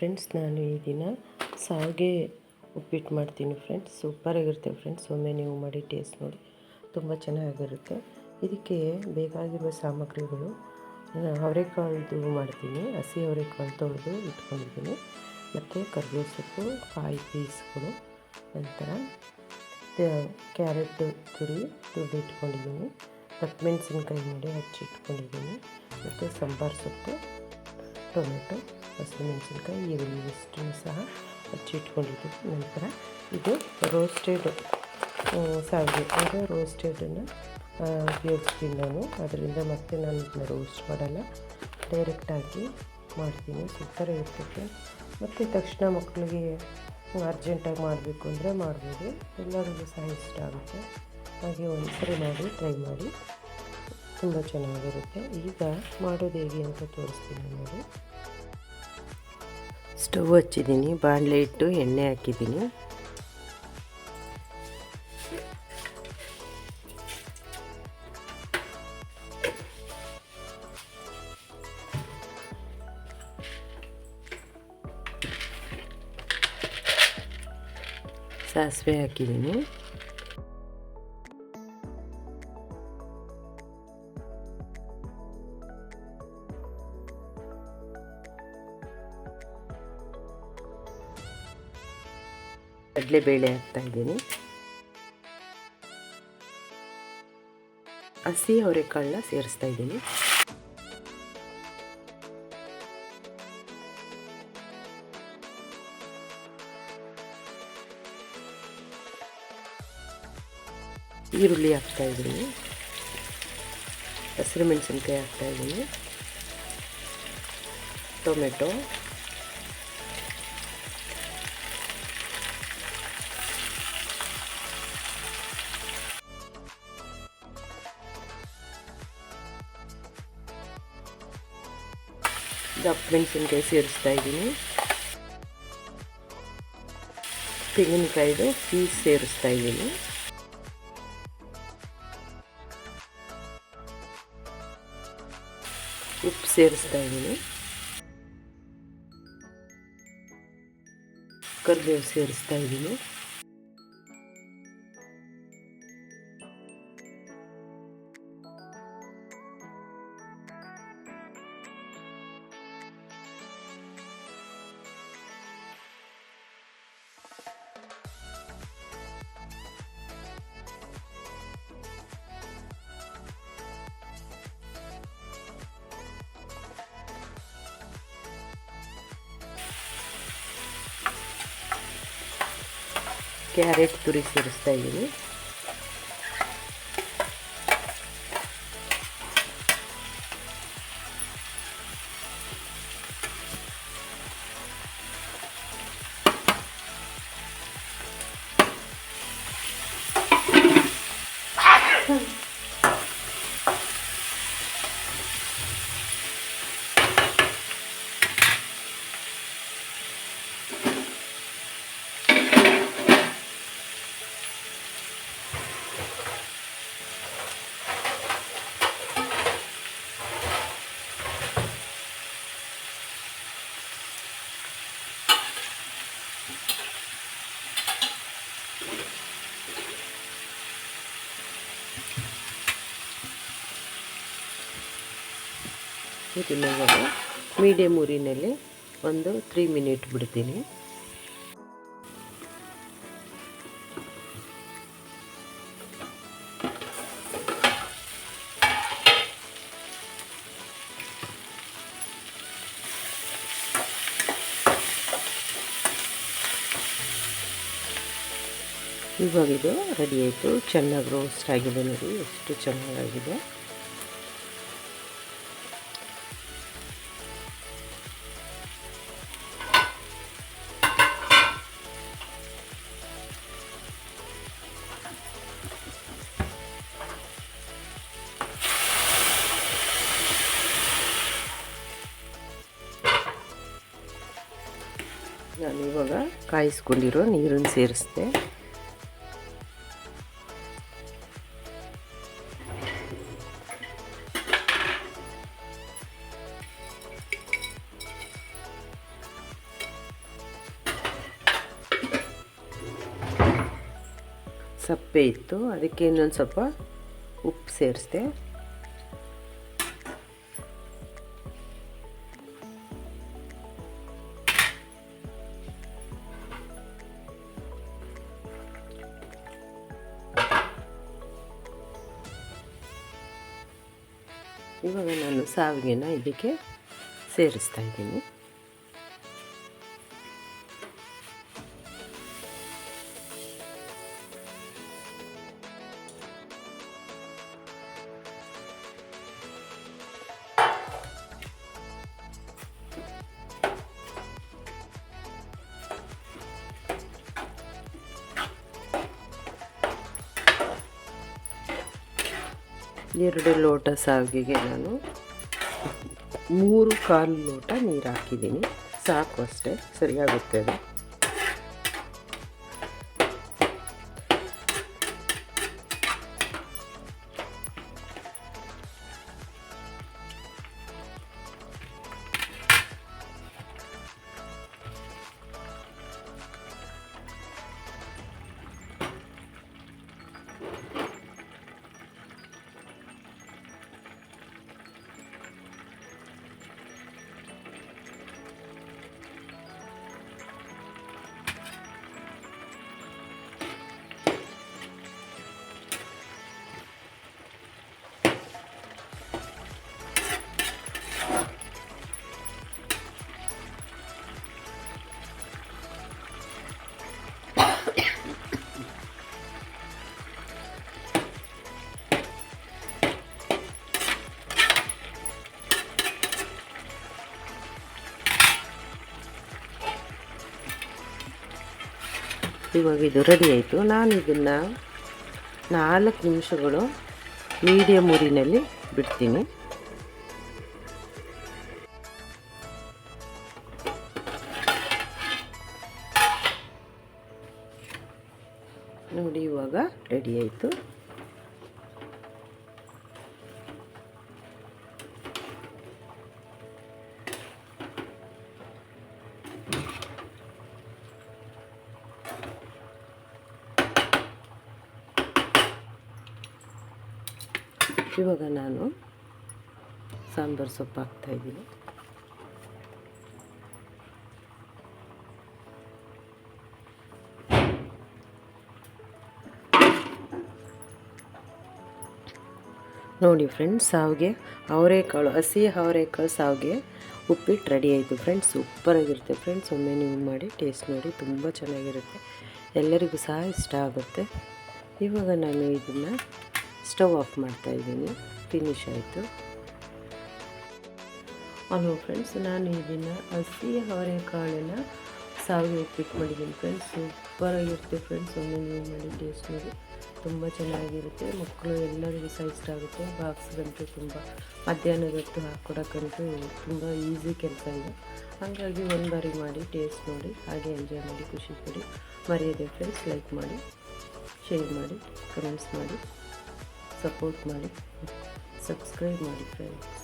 Friends, ನಾನು ಈ ದಿನ ಶಾವಿಗೆ ಉಪ್ಪಿಟ್ಟು ಮಾಡ್ತೀನಿ ಫ್ರೆಂಡ್ಸ್. ಸೂಪರಾಗಿರುತ್ತೆ ಫ್ರೆಂಡ್ಸ್. ಒಮ್ಮೆ ನೀವು ಮಾಡಿ ಟೇಸ್ಟ್ ನೋಡಿ, ತುಂಬ ಚೆನ್ನಾಗಿರುತ್ತೆ. ಇದಕ್ಕೆ ಬೇಕಾಗಿರುವ ಸಾಮಗ್ರಿಗಳು, ಅವರೆಕಾಳ್ದು ಮಾಡ್ತೀನಿ. ಹಸಿ ಅವರೆಕಾಳು ತೊಳೆದು ಇಟ್ಕೊಂಡಿದ್ದೀನಿ, ಮತ್ತು ಕರಿಬೇವು ಸೊಪ್ಪು, ಕಾಯಿ ಪೀಸ್ಗಳು, ನಂತರ ಕ್ಯಾರೆಟ್ ತುರಿದು ಇಟ್ಕೊಂಡಿದ್ದೀನಿ, ಮೆಣಸಿನ್ಕಾಯಿ ಮಾಡಿ ಹಚ್ಚಿಟ್ಕೊಂಡಿದ್ದೀನಿ, ಮತ್ತು ಸಾಂಬಾರು ಸೊಪ್ಪು, ಟೊಮೆಟೊ, ಹಸಿಮೆಣಸಿನ್ಕಾಯಿ, ಈರುಳ್ಳಿ ಇಷ್ಟನ್ನು ಸಹ ಹಚ್ಚಿಟ್ಕೊಂಡಿದ್ದೀನಿ. ನಂತರ ಇದು ರೋಸ್ಟೆಡ್ ಶಾವಿಗೆ, ಅಂದರೆ ರೋಸ್ಟೆಡನ್ನು ಉಪಯೋಗಿಸ್ತೀನಿ ನಾನು. ಅದರಿಂದ ಮತ್ತೆ ನಾನು ಇದನ್ನ ರೋಸ್ಟ್ ಮಾಡಲ್ಲ, ಡೈರೆಕ್ಟಾಗಿ ಮಾಡ್ತೀನಿ. ಸೂಪರಾಗಿರ್ತೈತೆ. ಮತ್ತು ತಕ್ಷಣ ಮಕ್ಕಳಿಗೆ ಅರ್ಜೆಂಟಾಗಿ ಮಾಡಬೇಕು ಅಂದರೆ ಮಾಡ್ಬೋದು, ಎಲ್ಲರಿಗೂ ಸಹ ಇಷ್ಟ ಆಗುತ್ತೆ. ಹಾಗೆ ಒಂದ್ಸರಿ ಮಾಡಿ ಟ್ರೈ ಮಾಡಿ, ತುಂಬ ಚೆನ್ನಾಗಿರುತ್ತೆ. ಈಗ ಮಾಡೋದು ಹೇಗೆ ಅಂತ ತೋರಿಸ್ತೀನಿ ನೋಡಿ. ಸ್ಟವ್ ಹಚ್ಚಿದ್ದೀನಿ, ಬಾಣಲೆ ಇಟ್ಟು ಎಣ್ಣೆ ಹಾಕಿದ್ದೀನಿ. ಸಾಸಿವೆ ಹಾಕಿದ್ದೀನಿ. ಕಡಲೆಬೇಳೆ ಹಾಕ್ತಾಯಿದ್ದೀನಿ. ಹಸಿ ಅವರೆಕಾಳನ್ನ ಸೇರಿಸ್ತಾ ಇದ್ದೀನಿ. ಈರುಳ್ಳಿ ಹಾಕ್ತಾಯಿದ್ದೀನಿ, ಹಸಿರು ಮೆಣಸಿನ್ಕಾಯಿ ಹಾಕ್ತಾಯಿದ್ದೀನಿ, ಟೊಮೆಟೊ, ದಪ್ಪ ಮೆಣಸಿನ್ಕಾಯಿ ಸೇರಿಸ್ತಾ ಇದ್ದೀನಿ, ತೆಂಗಿನಕಾಯಿದು ಪೀಸ್ ಸೇರಿಸ್ತಾ ಇದ್ದೀನಿ, ಉಪ್ಪು ಸೇರಿಸ್ತಾ ಇದ್ದೀನಿ, ಕರಿಬೇವು ಸೇರಿಸ್ತಾ ಇದ್ದೀನಿ, ಕ್ಯಾರೆಟ್ ತುರಿ ಸೇರಿಸ್ತಾ ಇದ್ದೀನಿ, ಇದನ್ನು ಇವಾಗ ಮೀಡಿಯಮ್ ಉರಿನಲ್ಲಿ ಒಂದು 3 ಮಿನಿಟ್ ಬಿಡ್ತೀನಿ. ಇವಾಗ ಇದು ರೆಡಿ ಆಯಿತು. ಚೆನ್ನಾಗಿ ರೋಸ್ಟ್ ಆಗಿದೆ ನೋಡಿ, ಎಷ್ಟು ಚೆನ್ನಾಗಾಗಿದೆ. ನಾನು ಇವಾಗ ಕಾಯಿಸ್ಕೊಂಡಿರೋ ನೀರನ್ನು ಸೇರಿಸ್ದೆ. ಸಪ್ಪೆ ಇತ್ತು, ಅದಕ್ಕೆ ಇನ್ನೊಂದು ಸ್ವಲ್ಪ ಉಪ್ಪು ಸೇರಿಸಿದೆ. ಇವಾಗ ನಾನು ಸಾವಿಗೆನ ಇದಕ್ಕೆ ಸೇರಿಸ್ತಾ ಇದ್ದೀನಿ. ಎರಡು ಲೋಟ ಸಾವಿಗೆಗೆ ನಾನು 3/4 ಲೋಟ ನೀರು ಹಾಕಿದ್ದೀನಿ. ಸಾಕು, ಅಷ್ಟೇ ಸರಿಯಾಗುತ್ತೆ ಅದು. ಇವಾಗ ಇದು ರೆಡಿ ಆಯಿತು. ನಾನು ಇದನ್ನು 4 ನಿಮಿಷಗಳು ಮೀಡಿಯಮ್ ಉರಿನಲ್ಲಿ ಬಿಡ್ತೀನಿ. ನೋಡಿ, ಇವಾಗ ರೆಡಿ ಆಯಿತು. ಇವಾಗ ನಾನು ಸಾಂಬಾರು ಸೊಪ್ಪು ಹಾಕ್ತಾಯಿದ್ದೀನಿ. ನೋಡಿ ಫ್ರೆಂಡ್ಸ್, ಸಾವಿಗೆ ಅವರೆಕಾಳು, ಹಸಿ ಅವರೆಕಾಳು ಸಾವಿಗೆ ಉಪ್ಪಿಟ್ಟು ರೆಡಿ ಆಯಿತು ಫ್ರೆಂಡ್ಸ್. ಸೂಪರಾಗಿರುತ್ತೆ ಫ್ರೆಂಡ್ಸ್. ಒಮ್ಮೆ ನೀವು ಮಾಡಿ ಟೇಸ್ಟ್ ನೋಡಿ, ತುಂಬ ಚೆನ್ನಾಗಿರುತ್ತೆ. ಎಲ್ಲರಿಗೂ ಸಹ ಇಷ್ಟ ಆಗುತ್ತೆ. ಇವಾಗ ನಾನು ಇದನ್ನು ಸ್ಟವ್ ಆಫ್ ಮಾಡ್ತಾಯಿದ್ದೀನಿ. ಫಿನಿಶ್ ಆಯಿತು. ಹಲೋ ಫ್ರೆಂಡ್ಸ್, ನಾನು ಇದನ್ನು ಹಸಿ ಅವರೆಕಾಳನ್ನು ಸಾವಿಗೆ ಉಪ್ಪಿಟ್ಟು ಮಾಡಿದ್ದೀನಿ ಫ್ರೆಂಡ್ಸ್. ಸೂಪರಾಗಿರುತ್ತೆ ಫ್ರೆಂಡ್ಸ್. ಒಮ್ಮೆ ನೀವು ಮಾಡಿ ಟೇಸ್ಟ್ ನೋಡಿ, ತುಂಬ ಚೆನ್ನಾಗಿರುತ್ತೆ. ಮಕ್ಕಳು ಎಲ್ಲರಿಗೂ ಸಹ ಇಷ್ಟ ಆಗುತ್ತೆ. ಬಾಕ್ಸ್ಗಂತೂ ತುಂಬ ಮಧ್ಯಾಹ್ನದ ಹೊತ್ತು ಹಾಕ್ಕೊಡೋಕ್ಕಂತೂ ತುಂಬ ಈಸಿ ಕೆಲಸ ಇದೆ. ಹಾಗಾಗಿ ಒಂದು ಬಾರಿ ಮಾಡಿ ಟೇಸ್ಟ್ ನೋಡಿ, ಹಾಗೆ ಎಂಜಾಯ್ ಮಾಡಿ, ಖುಷಿ ಪಡಿ. ಮರೆಯದೆ ಫ್ರೆಂಡ್ಸ್, ಲೈಕ್ ಮಾಡಿ, ಶೇರ್ ಮಾಡಿ, ಕಮೆಂಟ್ಸ್ ಮಾಡಿ, ಸಪೋರ್ಟ್ ಮಾಡಿ, ಸಬ್ಸ್ಕ್ರೈಬ್ ಮಾಡಿ ಫ್ರೆಂಡ್ಸ್.